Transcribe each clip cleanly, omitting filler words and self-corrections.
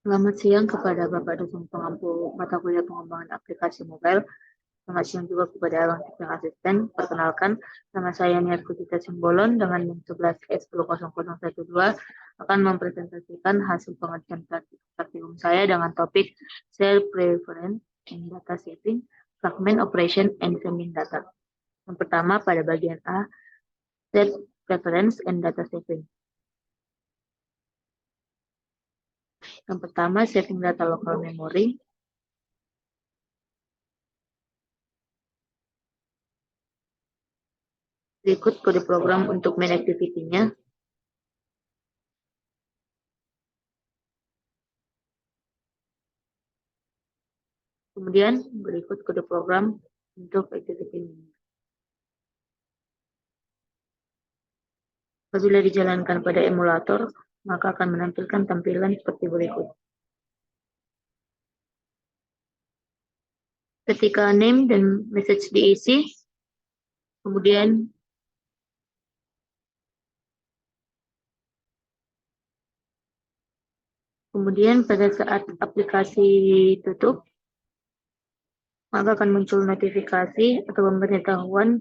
Selamat siang kepada Bapak dosen pengampu mata kuliah pengembangan aplikasi mobile. Selamat siang juga kepada ruang teaching asisten. Perkenalkan, nama saya Niat Kudita Simbolon dengan NIM 11S100012 akan mempresentasikan hasil pengerjaan praktikum saya dengan topik Cell Preference and Data Saving, Fragment Operation and Sending Data. Yang pertama pada bagian A, Set Preference and Data Saving. Yang pertama, saving data local memory. Berikut kode program untuk main activity-nya. Kemudian berikut kode program untuk activity ini. Apabila dijalankan pada emulator, maka akan menampilkan tampilan seperti berikut. Ketika name dan message diisi, kemudian pada saat aplikasi tutup, maka akan muncul notifikasi atau pemberitahuan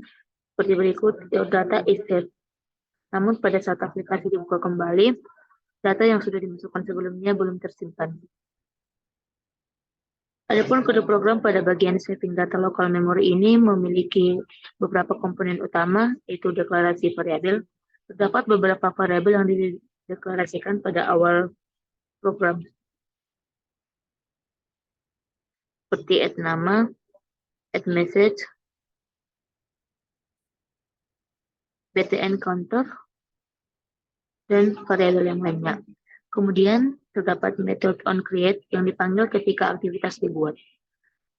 seperti berikut, your data is saved. Namun pada saat aplikasi dibuka kembali, data yang sudah dimasukkan sebelumnya belum tersimpan. Adapun kode program pada bagian saving data local memory ini memiliki beberapa komponen utama, yaitu deklarasi variabel. Terdapat beberapa variabel yang dideklarasikan pada awal program, seperti add nama, add message, btn counter, dan variabel yang lainnya. Kemudian terdapat method onCreate yang dipanggil ketika aktivitas dibuat.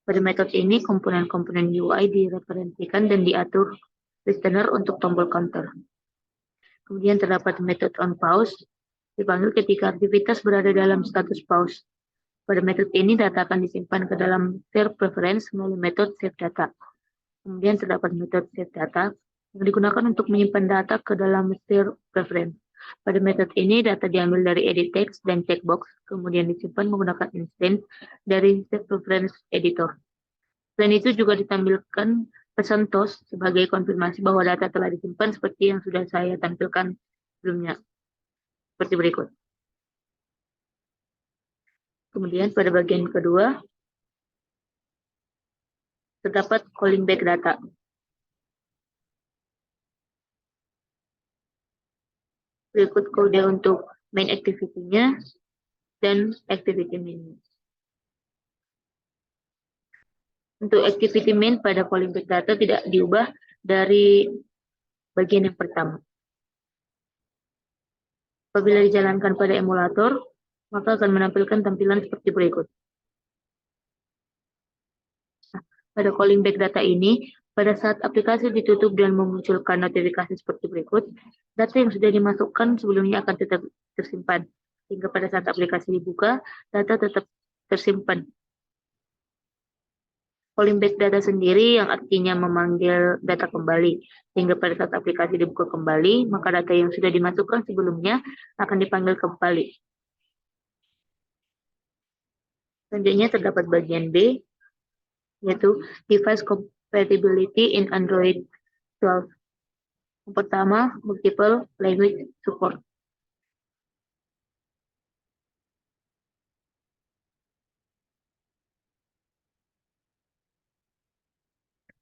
Pada metode ini, komponen-komponen UI direferensikan dan diatur listener untuk tombol counter. Kemudian terdapat metode onPause, dipanggil ketika aktivitas berada dalam status pause. Pada metode ini, data akan disimpan ke dalam Share Preference melalui metode Save Data. Kemudian terdapat metode Save Data yang digunakan untuk menyimpan data ke dalam Share Preference. Pada metode ini, data diambil dari edit text dan checkbox, kemudian disimpan menggunakan instance dari Save Preference Editor. Selain itu juga ditampilkan pesan TOS sebagai konfirmasi bahwa data telah disimpan seperti yang sudah saya tampilkan sebelumnya, seperti berikut. Kemudian pada bagian kedua, terdapat calling back data. Berikut kode untuk main activity-nya dan activity main. Untuk activity main pada calling back data tidak diubah dari bagian yang pertama. Apabila dijalankan pada emulator, maka akan menampilkan tampilan seperti berikut. Nah, pada calling back data ini, pada saat aplikasi ditutup dan memunculkan notifikasi seperti berikut, data yang sudah dimasukkan sebelumnya akan tetap tersimpan. Hingga pada saat aplikasi dibuka, data tetap tersimpan. Calling back data sendiri yang artinya memanggil data kembali. Hingga pada saat aplikasi dibuka kembali, maka data yang sudah dimasukkan sebelumnya akan dipanggil kembali. Selanjutnya terdapat bagian B, yaitu Device Compatibility in Android 12. Yang pertama, Multiple Language Support.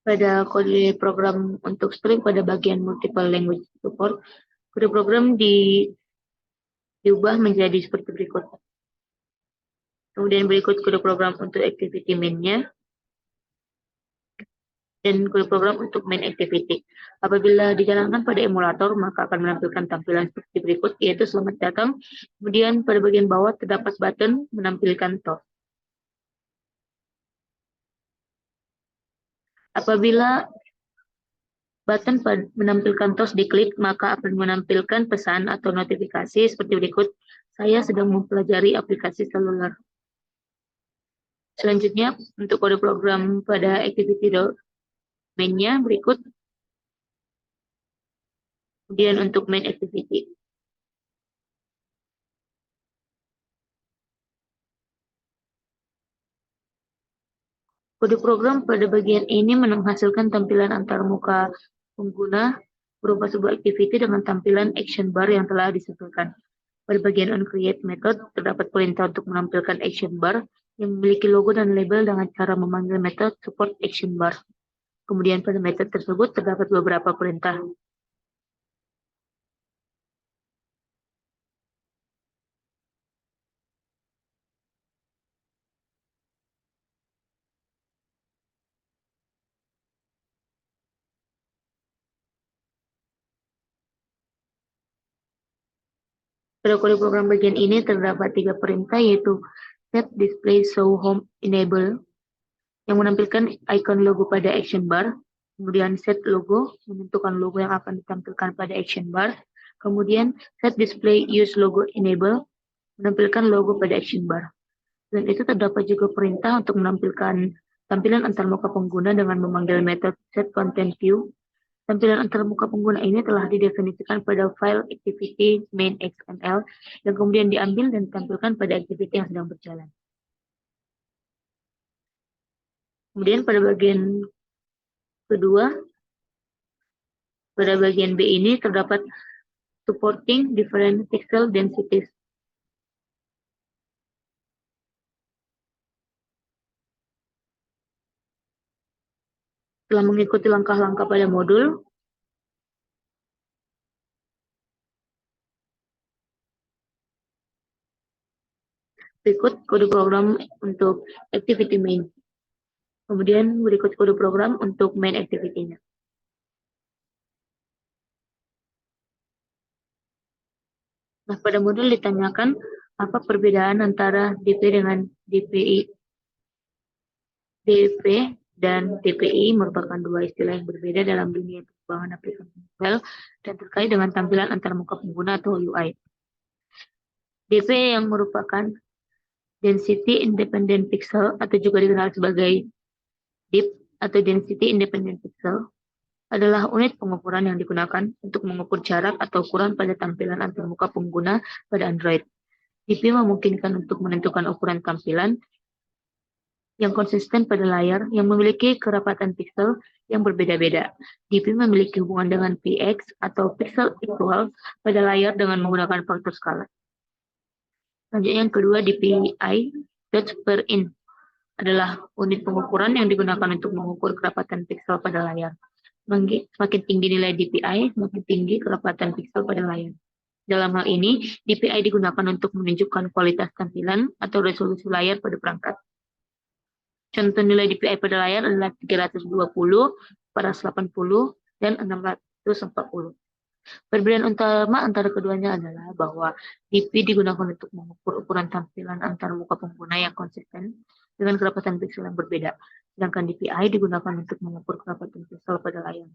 Pada kode program untuk string pada bagian Multiple Language Support, kode program diubah menjadi seperti berikut. Kemudian berikut kode program untuk activity main-nya dan kode program untuk main activity. Apabila dijalankan pada emulator, maka akan menampilkan tampilan seperti berikut, yaitu selamat datang. Kemudian pada bagian bawah terdapat button menampilkan TOS. Apabila button menampilkan TOS diklik, maka akan menampilkan pesan atau notifikasi seperti berikut. Saya sedang mempelajari aplikasi seluler. Selanjutnya, untuk kode program pada activity main-nya berikut. Kemudian untuk main activity. Kode program pada bagian ini menghasilkan tampilan antarmuka pengguna berupa sebuah activity dengan tampilan action bar yang telah disebutkan. Pada bagian onCreate method terdapat perintah untuk menampilkan action bar yang memiliki logo dan label dengan cara memanggil metode support action bar. Kemudian pada metode tersebut terdapat beberapa perintah. Pada kode program bagian ini terdapat 3 perintah, yaitu set display show home enable yang menampilkan icon logo pada action bar, kemudian set logo menentukan logo yang akan ditampilkan pada action bar, kemudian set display use logo enable menampilkan logo pada action bar. Dan itu terdapat juga perintah untuk menampilkan tampilan antarmuka pengguna dengan memanggil metode set content view. Tampilan antarmuka pengguna ini telah didefinisikan pada file activity main XML yang kemudian diambil dan ditampilkan pada activity yang sedang berjalan. Kemudian pada bagian kedua, pada bagian B ini terdapat supporting different pixel densities. Setelah mengikuti langkah-langkah pada modul, berikut kode program untuk activity main. Kemudian berikut kode program untuk main activity-nya. Nah, pada modul ditanyakan apa perbedaan antara DP dengan DPI. DP dan DPI merupakan dua istilah yang berbeda dalam dunia pengembangan aplikasi mobile dan terkait dengan tampilan antarmuka pengguna atau UI. DP yang merupakan Density Independent Pixel atau juga dikenal sebagai DIP atau Density Independent Pixel adalah unit pengukuran yang digunakan untuk mengukur jarak atau ukuran pada tampilan antarmuka pengguna pada Android. DP memungkinkan untuk menentukan ukuran tampilan yang konsisten pada layar yang memiliki kerapatan pixel yang berbeda-beda. DP memiliki hubungan dengan px atau pixel equal pada layar dengan menggunakan faktor skala. Selanjutnya yang kedua, DPI, dots per inch, adalah unit pengukuran yang digunakan untuk mengukur kerapatan pixel pada layar. Semakin tinggi nilai DPI, semakin tinggi kerapatan pixel pada layar. Dalam hal ini, DPI digunakan untuk menunjukkan kualitas tampilan atau resolusi layar pada perangkat. Contoh nilai DPI pada layar adalah 320, 480, dan 640. Perbedaan utama antara keduanya adalah bahwa DP digunakan untuk mengukur ukuran tampilan antar muka pengguna yang konsisten dengan kerapatan pixel yang berbeda, sedangkan DPI digunakan untuk mengukur kerapatan pixel pada layar.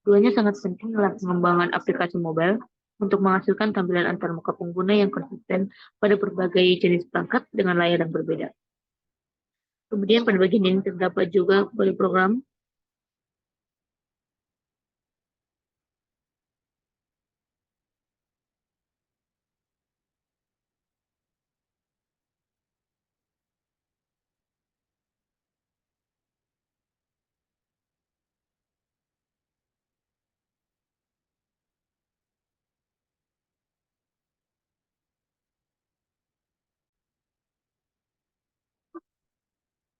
Keduanya sangat penting dalam pengembangan aplikasi mobile untuk menghasilkan tampilan antar muka pengguna yang konsisten pada berbagai jenis perangkat dengan layar yang berbeda. Kemudian pada bagian ini terdapat juga kode program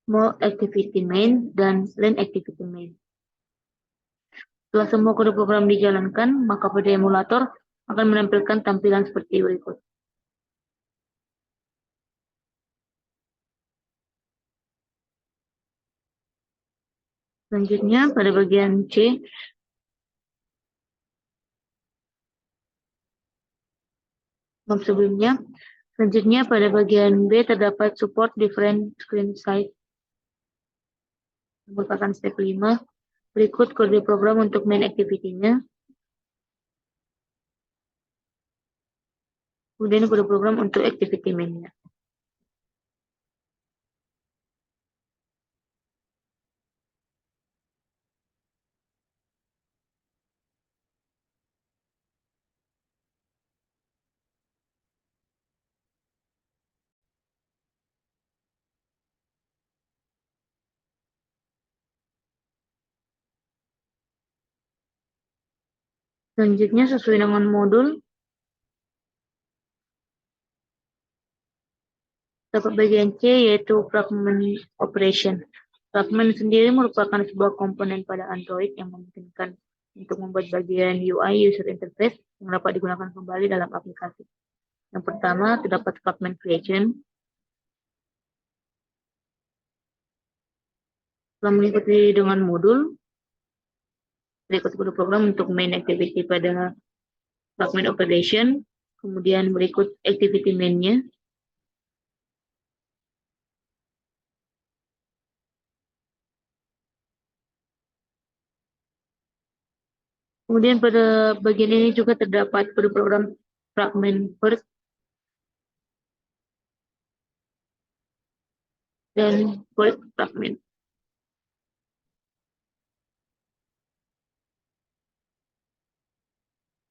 Small Activity Main dan Line Activity Main. Setelah semua kode program dijalankan, maka pada emulator akan menampilkan tampilan seperti berikut. Selanjutnya pada bagian C, sebelumnya, selanjutnya pada bagian B terdapat support different screen size, merupakan step 5. Berikut kode program untuk main activity-nya. Kemudian kode program untuk activity main-nya. Selanjutnya sesuai dengan modul, dapat bagian C yaitu fragment operation. Fragment sendiri merupakan sebuah komponen pada Android yang memungkinkan untuk membuat bagian UI user interface yang dapat digunakan kembali dalam aplikasi. Yang pertama terdapat fragment creation. Setelah mengikuti dengan modul, berikut kode program untuk main activity pada fragment operation, kemudian berikut activity main-nya. Kemudian pada bagian ini juga terdapat kode program fragment first dan first fragment.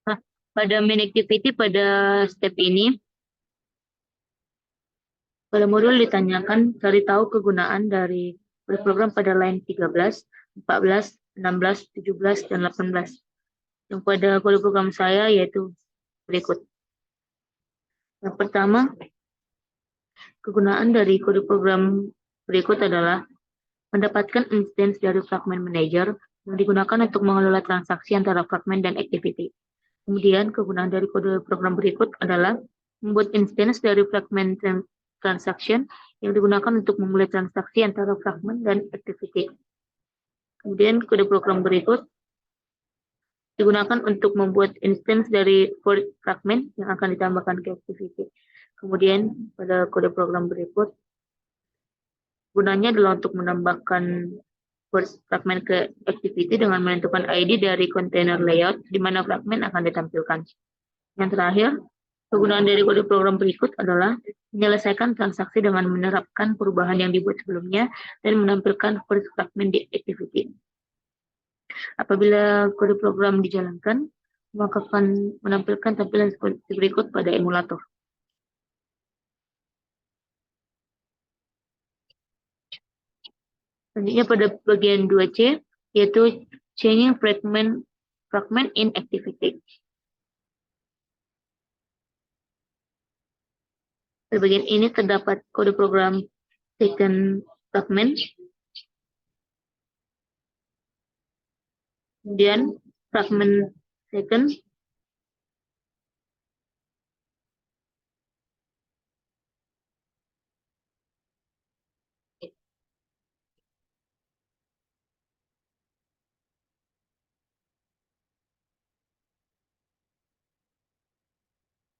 Nah, pada main activity pada step ini, pada modul ditanyakan cari tahu kegunaan dari kode program pada line 13, 14, 16, 17, dan 18. Yang pada kode program saya yaitu berikut. Yang pertama, kegunaan dari kode program berikut adalah mendapatkan instance dari fragment manager yang digunakan untuk mengelola transaksi antara fragment dan activity. Kemudian, kegunaan dari kode program berikut adalah membuat instance dari fragment transaction yang digunakan untuk memulai transaksi antara fragment dan activity. Kemudian, kode program berikut digunakan untuk membuat instance dari fragment yang akan ditambahkan ke activity. Kemudian, pada kode program berikut, gunanya adalah untuk menambahkan fragment ke activity dengan menentukan ID dari container layout di mana fragment akan ditampilkan. Yang terakhir, kegunaan dari kode program berikut adalah menyelesaikan transaksi dengan menerapkan perubahan yang dibuat sebelumnya dan menampilkan fragment di activity. Apabila kode program dijalankan, maka akan menampilkan tampilan seperti berikut pada emulator. Selanjutnya pada bagian 2C, yaitu changing fragment in activity. Pada bagian ini terdapat kode program second fragment, kemudian fragment second,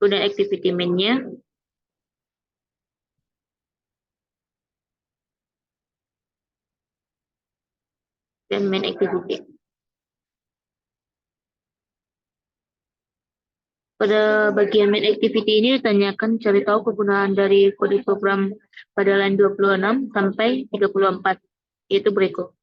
kemudian activity main-nya, dan main activity. Pada bagian main activity ini ditanyakan cari tahu kegunaan dari kode program pada line 26 sampai 34, yaitu berikut.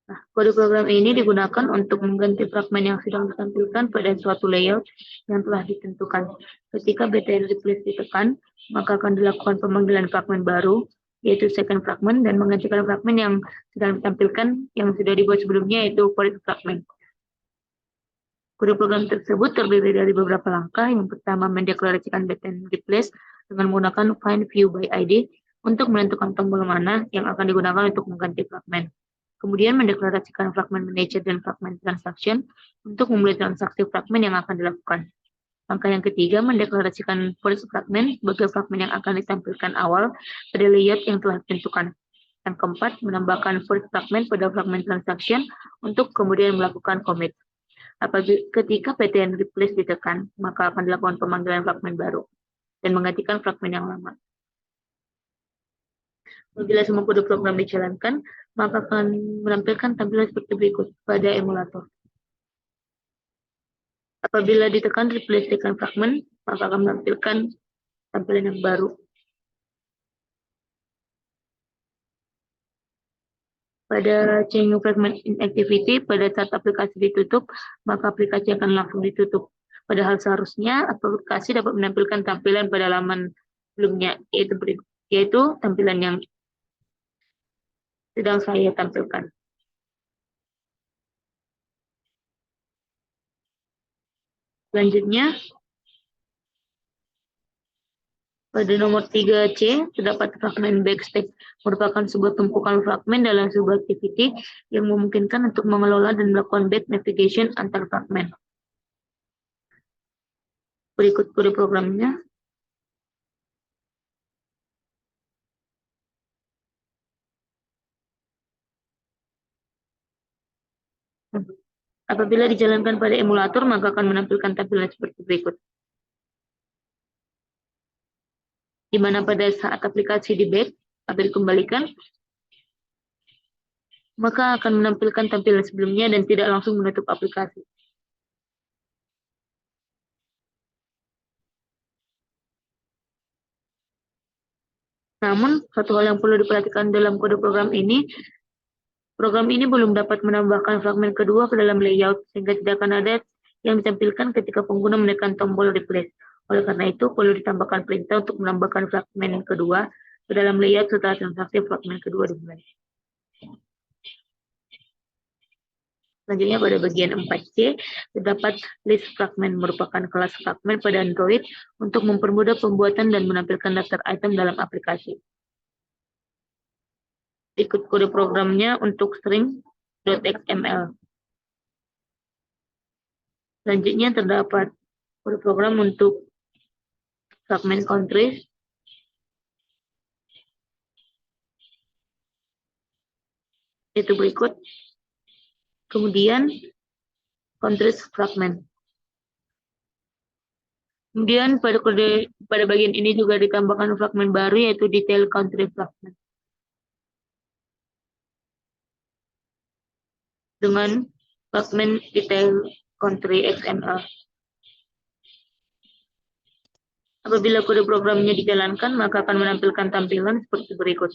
Nah, kode program ini digunakan untuk mengganti fragmen yang sedang ditampilkan pada suatu layout yang telah ditentukan. Ketika btn replace ditekan, maka akan dilakukan pemanggilan fragmen baru, yaitu second fragment, dan menggantikan fragmen yang sedang ditampilkan yang sudah dibuat sebelumnya, yaitu first fragment. Kode program tersebut terdiri dari beberapa langkah. Yang pertama, mendeklarasikan btn replace dengan menggunakan find view by ID untuk menentukan tombol mana yang akan digunakan untuk mengganti fragmen. Kemudian mendeklarasikan fragment manager dan fragment transaction untuk memulai transaksi fragmen yang akan dilakukan. Langkah yang ketiga, mendeklarasikan first fragment sebagai fragmen yang akan ditampilkan awal pada layout yang telah ditentukan. Yang keempat, menambahkan first fragment pada fragment transaction untuk kemudian melakukan commit. Ketika btn replace ditekan, maka akan dilakukan pemanggilan fragmen baru dan menggantikan fragmen yang lama. Apabila semua kode program dijalankan, maka akan menampilkan tampilan seperti berikut pada emulator. Apabila ditekan replace second fragment, maka akan menampilkan tampilan yang baru. Pada change fragment in activity, pada saat aplikasi ditutup, maka aplikasi akan langsung ditutup. Padahal seharusnya aplikasi dapat menampilkan tampilan pada halaman sebelumnya, yaitu tampilan yang sedang saya tampilkan. Selanjutnya, pada nomor 3C, terdapat fragmen backstack, merupakan sebuah tumpukan fragmen dalam sebuah activity yang memungkinkan untuk mengelola dan melakukan back navigation antar fragmen. Berikut kode programnya. Apabila dijalankan pada emulator, maka akan menampilkan tampilan seperti berikut. Di mana pada saat aplikasi di back atau dikembalikan, maka akan menampilkan tampilan sebelumnya dan tidak langsung menutup aplikasi. Namun, satu hal yang perlu diperhatikan dalam kode program ini belum dapat menambahkan fragmen kedua ke dalam layout, sehingga tidak akan ada yang ditampilkan ketika pengguna menekan tombol replace. Oleh karena itu, perlu ditambahkan perintah untuk menambahkan fragmen kedua ke dalam layout setelah transaksi fragmen kedua dimulai. Selanjutnya pada bagian 4C, terdapat list fragment, merupakan kelas fragment pada Android untuk mempermudah pembuatan dan menampilkan daftar item dalam aplikasi. Ikut kode programnya untuk string.xml. Selanjutnya terdapat kode program untuk fragment countries, itu berikut. Kemudian countries fragment. Kemudian pada bagian ini juga ditambahkan fragmen baru, yaitu detail country fragment dengan fragmen detail country XML. Apabila kode programnya dijalankan, maka akan menampilkan tampilan seperti berikut.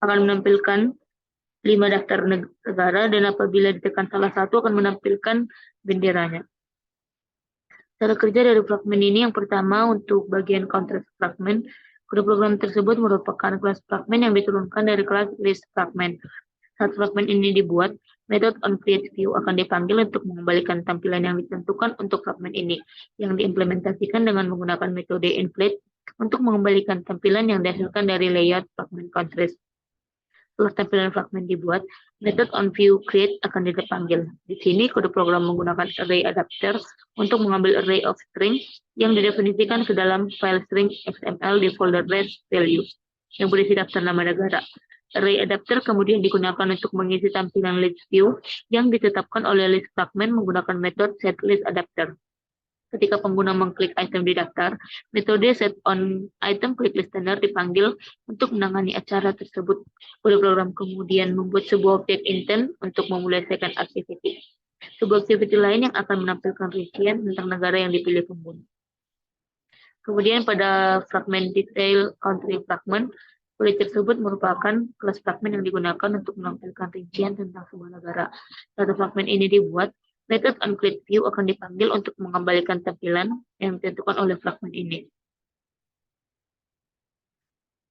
Akan menampilkan 5 daftar negara, dan apabila ditekan salah satu akan menampilkan benderanya. Cara kerja dari fragmen ini, yang pertama untuk bagian context fragment, kode program tersebut merupakan kelas fragment yang diturunkan dari kelas list fragment. Saat fragmen ini dibuat, metode onCreateView akan dipanggil untuk mengembalikan tampilan yang ditentukan untuk fragmen ini, yang diimplementasikan dengan menggunakan metode inflate untuk mengembalikan tampilan yang dihasilkan dari layout fragment contrast. Setelah tampilan fragmen dibuat, metode onViewCreate akan dipanggil. Di sini kode program menggunakan array adapter untuk mengambil array of string yang didefinisikan ke dalam file string XML di folder list value yang berisi daftar nama negara. Array adapter kemudian digunakan untuk mengisi tampilan list view yang ditetapkan oleh list fragment menggunakan metode setListAdapter. Ketika pengguna mengklik item di daftar, metode setOnItemClickListener dipanggil untuk menangani acara tersebut. Kode program kemudian membuat sebuah objek intent untuk memulai second activity. Sebuah activity lain yang akan menampilkan rincian tentang negara yang dipilih pengguna. Kemudian pada fragment detail country fragment, kode tersebut merupakan kelas fragment yang digunakan untuk menampilkan rincian tentang sebuah negara. Satu fragment ini dibuat, metode onCreateView akan dipanggil untuk mengembalikan tampilan yang ditentukan oleh fragmen ini.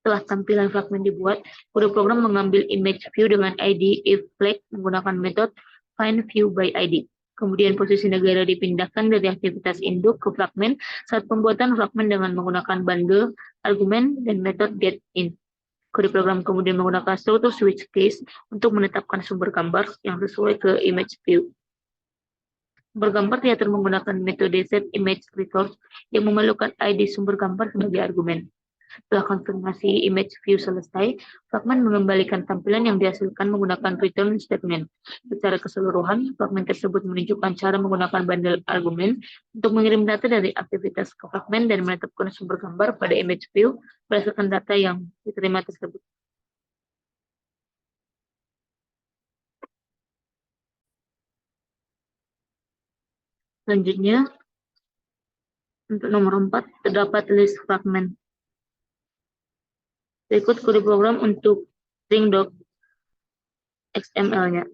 Setelah tampilan fragmen dibuat, kode program mengambil image view dengan ID ifFlag menggunakan metode findViewById. Kemudian posisi negara dipindahkan dari aktivitas induk ke fragmen saat pembuatan fragmen dengan menggunakan bundle, argumen, dan metode getIn. Kode program kemudian menggunakan struktur switch case untuk menetapkan sumber gambar yang sesuai ke image view. Sumber gambar diatur menggunakan metode setImageResource yang memerlukan ID sumber gambar sebagai argumen. Setelah konfirmasi image view selesai, fragmen mengembalikan tampilan yang dihasilkan menggunakan return statement. Secara keseluruhan, fragmen tersebut menunjukkan cara menggunakan bundle argumen untuk mengirim data dari aktivitas ke fragmen dan menetapkan sumber gambar pada image view berdasarkan data yang diterima tersebut. Selanjutnya, untuk nomor 4, terdapat list fragment. Berikut kode program untuk string.xml-nya.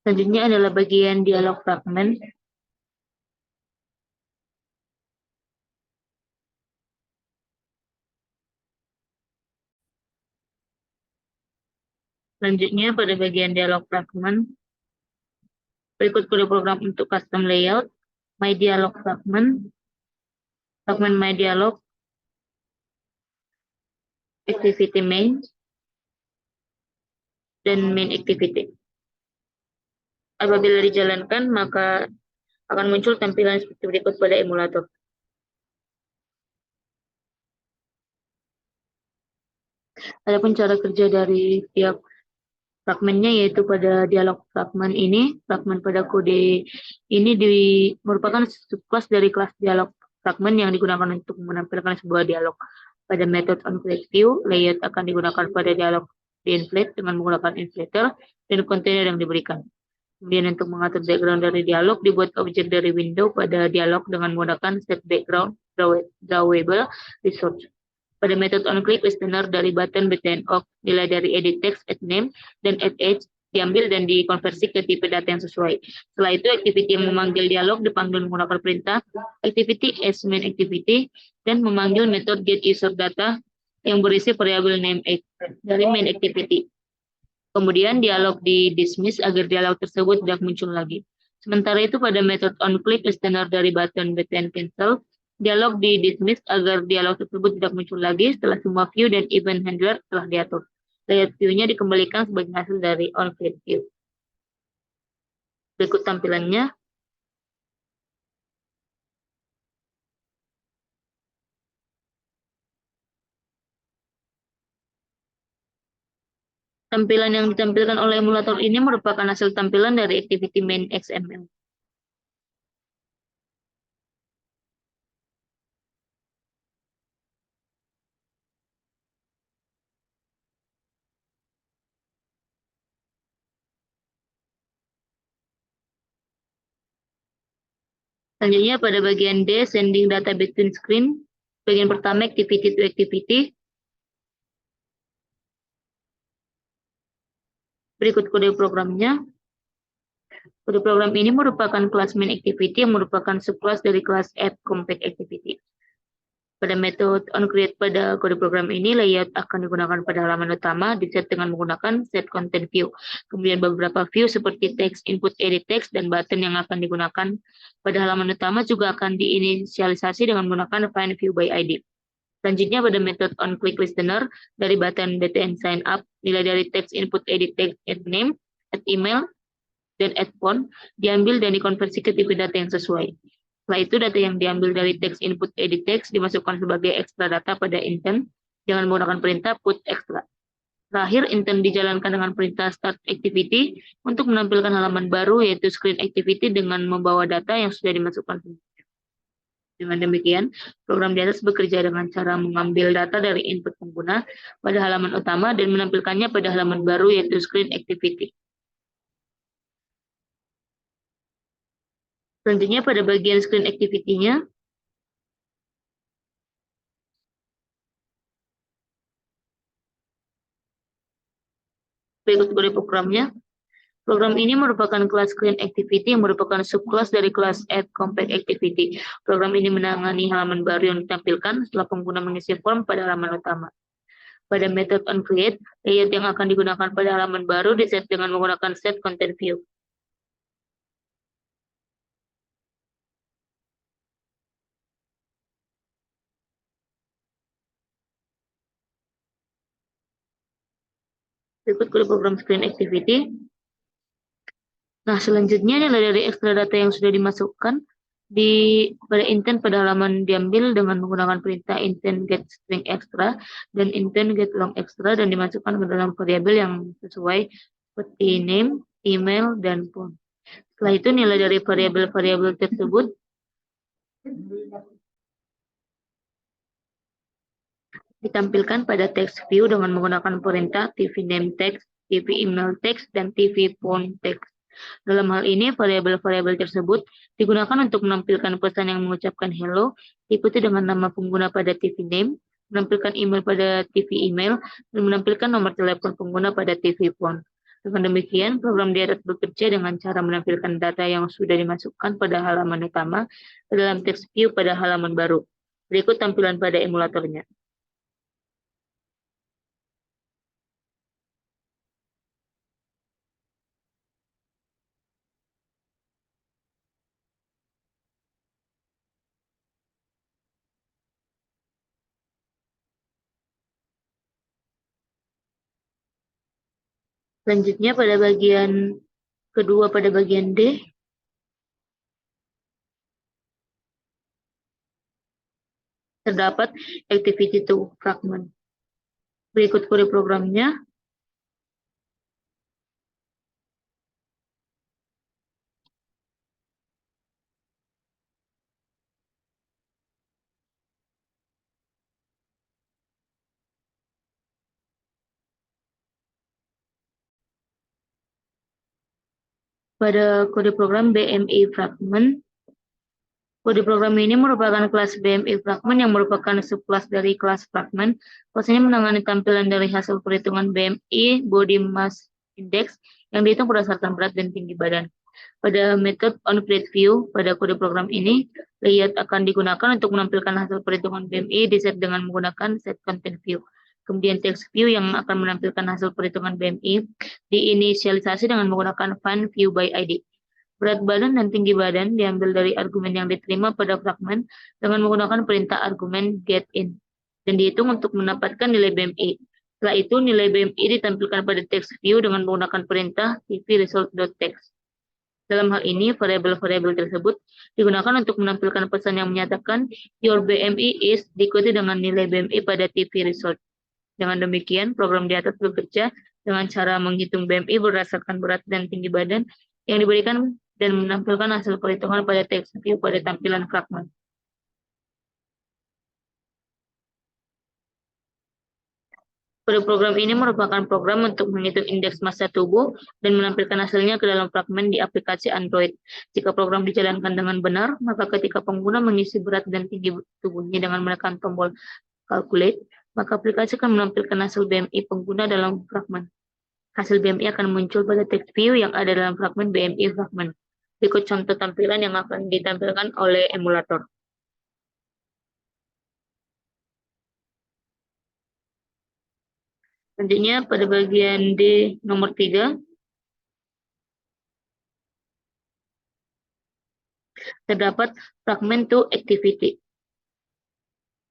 Selanjutnya adalah bagian dialog fragment. Selanjutnya pada bagian dialog fragment, berikut kode program untuk custom layout, my dialog fragment, fragment my dialog, activity main, dan main activity. Apabila dijalankan, maka akan muncul tampilan seperti berikut pada emulator. Adapun cara kerja dari tiap fragmennya, yaitu pada dialog fragment ini, fragment pada kode ini merupakan subclass dari kelas dialog fragment yang digunakan untuk menampilkan sebuah dialog. Pada method onCreateView, layout akan digunakan pada dialog diinflate dengan menggunakan inflator dan kontainer yang diberikan. Kemudian untuk mengatur background dari dialog, dibuat objek dari window pada dialog dengan menggunakan set background drawable resource. Pada metode onClick listener dari button btn off, nilai dari edit text, add name, dan add age diambil dan dikonversi ke tipe data yang sesuai. Setelah itu, activity yang memanggil dialog dipanggil menggunakan perintah activity as main activity dan memanggil metode get user data yang berisi variabel name dari main activity. Kemudian dialog di dismiss agar dialog tersebut tidak muncul lagi. Sementara itu pada metode onClick listener dari button btn cancel, dialog di dismiss agar dialog tersebut tidak muncul lagi setelah semua view dan event handler telah diatur. Layout view-nya dikembalikan sebagai hasil dari onCreateView. Berikut tampilannya. Tampilan yang ditampilkan oleh emulator ini merupakan hasil tampilan dari activity main XML. Selanjutnya pada bagian D, sending data between screen. Bagian pertama, activity to activity. Berikut kode programnya. Kode program ini merupakan kelas main activity yang merupakan subclass dari kelas add compact activity. Pada metode onCreate pada kode program ini, layout akan digunakan pada halaman utama diset dengan menggunakan set content view. Kemudian beberapa view seperti text, input, edit text, dan button yang akan digunakan pada halaman utama juga akan diinisialisasi dengan menggunakan find view by ID. Selanjutnya pada metode onClick listener dari button btn sign up, nilai dari text, input, edit text, add name, add email, dan add phone diambil dan dikonversi ke tipe data yang sesuai. Setelah itu, data yang diambil dari text input edit text dimasukkan sebagai extra data pada intent dengan menggunakan perintah put extra. Terakhir, intent dijalankan dengan perintah start activity untuk menampilkan halaman baru, yaitu screen activity dengan membawa data yang sudah dimasukkan. Dengan demikian, program di atas bekerja dengan cara mengambil data dari input pengguna pada halaman utama dan menampilkannya pada halaman baru, yaitu screen activity. Selanjutnya pada bagian screen activity-nya, berikut kode programnya. Program ini merupakan kelas screen activity yang merupakan subclass dari kelas add compact activity. Program ini menangani halaman baru yang ditampilkan setelah pengguna mengisi form pada halaman utama. Pada metode onCreate, layout yang akan digunakan pada halaman baru diset dengan menggunakan set content view. Berikut kode program screen activity. Nah, selanjutnya nilai dari ekstra data yang sudah dimasukkan pada intent pada halaman diambil dengan menggunakan perintah intent get string extra dan intent get long extra dan dimasukkan ke dalam variabel yang sesuai seperti name, email, dan phone. Setelah itu nilai dari variabel-variabel tersebut ditampilkan pada text view dengan menggunakan perintah tv name text, tv email text, dan tv phone text. Dalam hal ini, variabel-variabel tersebut digunakan untuk menampilkan pesan yang mengucapkan hello, diikuti dengan nama pengguna pada TV name, menampilkan email pada TV email, dan menampilkan nomor telepon pengguna pada TV phone. Dengan demikian, program di atas bekerja dengan cara menampilkan data yang sudah dimasukkan pada halaman utama ke dalam text view pada halaman baru. Berikut tampilan pada emulatornya. Selanjutnya pada bagian kedua pada bagian D, terdapat activity to fragment. Berikut kode programnya. Pada kode program BMI fragment, kode program ini merupakan kelas BMI fragment yang merupakan subkelas dari kelas fragment. Kelas ini menangani tampilan dari hasil perhitungan BMI body mass index yang dihitung berdasarkan berat dan tinggi badan. Pada metode onCreate view, pada kode program ini, layout akan digunakan untuk menampilkan hasil perhitungan BMI di set dengan menggunakan set content view. Kemudian text view yang akan menampilkan hasil perhitungan BMI diinisialisasi dengan menggunakan find view by ID. Berat badan dan tinggi badan diambil dari argumen yang diterima pada fragment dengan menggunakan perintah argumen getIn dan dihitung untuk mendapatkan nilai BMI. Setelah itu, nilai BMI ditampilkan pada text view dengan menggunakan perintah tvResult.text. Dalam hal ini, variabel-variabel tersebut digunakan untuk menampilkan pesan yang menyatakan your BMI is diikuti dengan nilai BMI pada TV result. Dengan demikian, program di atas bekerja dengan cara menghitung BMI berdasarkan berat dan tinggi badan yang diberikan dan menampilkan hasil perhitungan pada text view pada tampilan fragment. Kode program ini merupakan program untuk menghitung indeks massa tubuh dan menampilkan hasilnya ke dalam fragmen di aplikasi Android. Jika program dijalankan dengan benar, maka ketika pengguna mengisi berat dan tinggi tubuhnya dengan menekan tombol calculate, maka aplikasi akan menampilkan hasil BMI pengguna dalam fragmen. Hasil BMI akan muncul pada text view yang ada dalam fragmen BMI fragmen. Berikut contoh tampilan yang akan ditampilkan oleh emulator. Selanjutnya pada bagian D nomor 3, terdapat fragment to activity.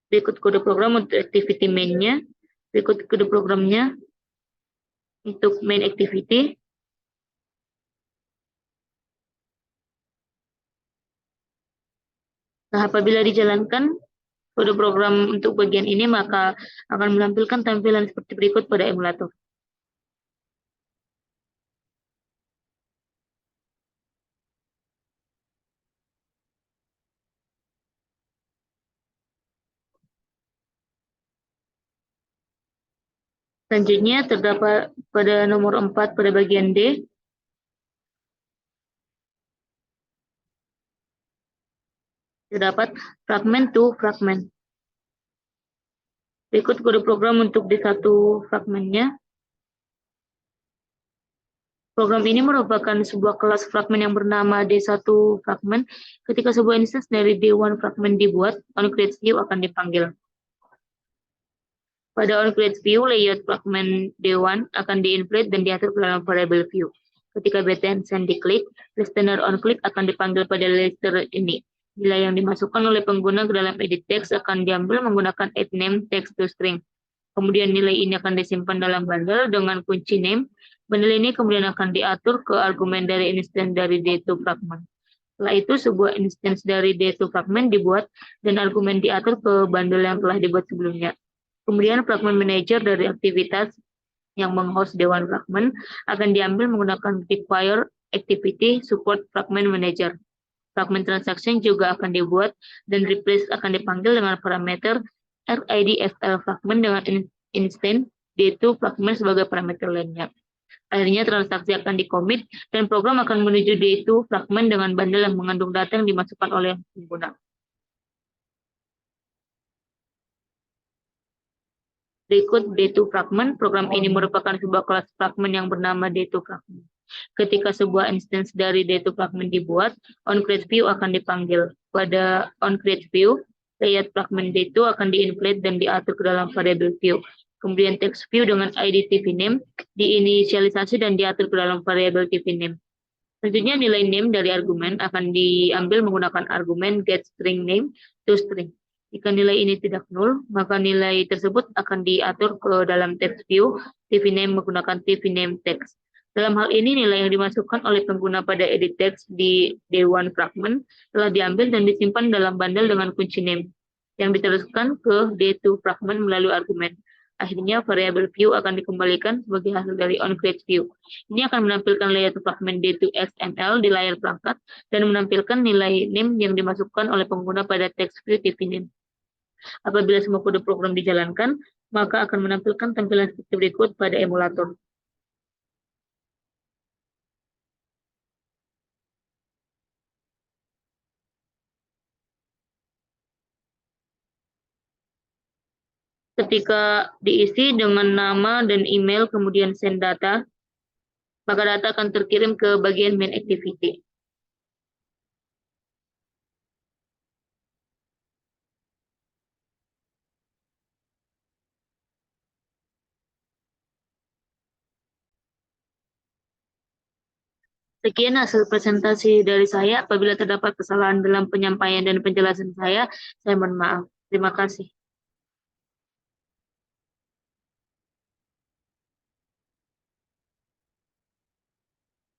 Berikut kode program untuk activity main-nya. Berikut kode programnya untuk main activity. Nah, apabila dijalankan kode program untuk bagian ini, maka akan menampilkan tampilan seperti berikut pada emulator. Selanjutnya terdapat pada nomor 4 pada bagian D, terdapat fragment to fragment. Berikut kode program untuk D1 fragmentnya. Program ini merupakan sebuah kelas fragment yang bernama D1 fragment. Ketika sebuah instance dari D1 fragment dibuat, onCreate view akan dipanggil. Pada onCreate view, layout fragment D1 akan di-inflate dan diatur ke dalam variable view. Ketika btn send diklik, listener onClick akan dipanggil pada listener ini. Nilai yang dimasukkan oleh pengguna ke dalam edit text akan diambil menggunakan add name text to string. Kemudian nilai ini akan disimpan dalam bundle dengan kunci name. Bundle ini kemudian akan diatur ke argumen dari instance dari D2 fragment. Setelah itu, sebuah instance dari D2 fragment dibuat dan argumen diatur ke bundle yang telah dibuat sebelumnya. Kemudian fragment manager dari aktivitas yang menghost D1 fragment akan diambil menggunakan require activity support fragment manager. Fragment transaction juga akan dibuat dan replace akan dipanggil dengan parameter RIDFL fragment dengan instance D2 fragment sebagai parameter lainnya. Akhirnya transaksi akan dicommit dan program akan menuju D2 fragment dengan bundle yang mengandung data yang dimasukkan oleh pengguna. Berikut D2 fragment. Program ini merupakan sebuah kelas fragment yang bernama D2 fragment. Ketika sebuah instance dari D2 fragment dibuat, onCreateView akan dipanggil. Pada onCreateView, layout fragment D2 akan diinflate dan diatur ke dalam variabel view. Kemudian text view dengan ID tvName diinisialisasi dan diatur ke dalam variabel tvName. Selanjutnya nilai name dari argumen akan diambil menggunakan argumen getStringName to string. Jika nilai ini tidak null, maka nilai tersebut akan diatur ke dalam text view tvName menggunakan tvName text. Dalam hal ini, nilai yang dimasukkan oleh pengguna pada edit text di D1 fragment telah diambil dan disimpan dalam bundle dengan kunci name, yang diteruskan ke D2 fragment melalui argumen. Akhirnya, variabel view akan dikembalikan sebagai hasil dari onCreateView. Ini akan menampilkan layout fragment D2XML di layar perangkat dan menampilkan nilai name yang dimasukkan oleh pengguna pada text view tvName. Apabila semua kode program dijalankan, maka akan menampilkan tampilan seperti berikut pada emulator. Ketika diisi dengan nama dan email, kemudian send data, maka data akan terkirim ke bagian main activity. Sekian hasil presentasi dari saya. Apabila terdapat kesalahan dalam penyampaian dan penjelasan saya mohon maaf. Terima kasih.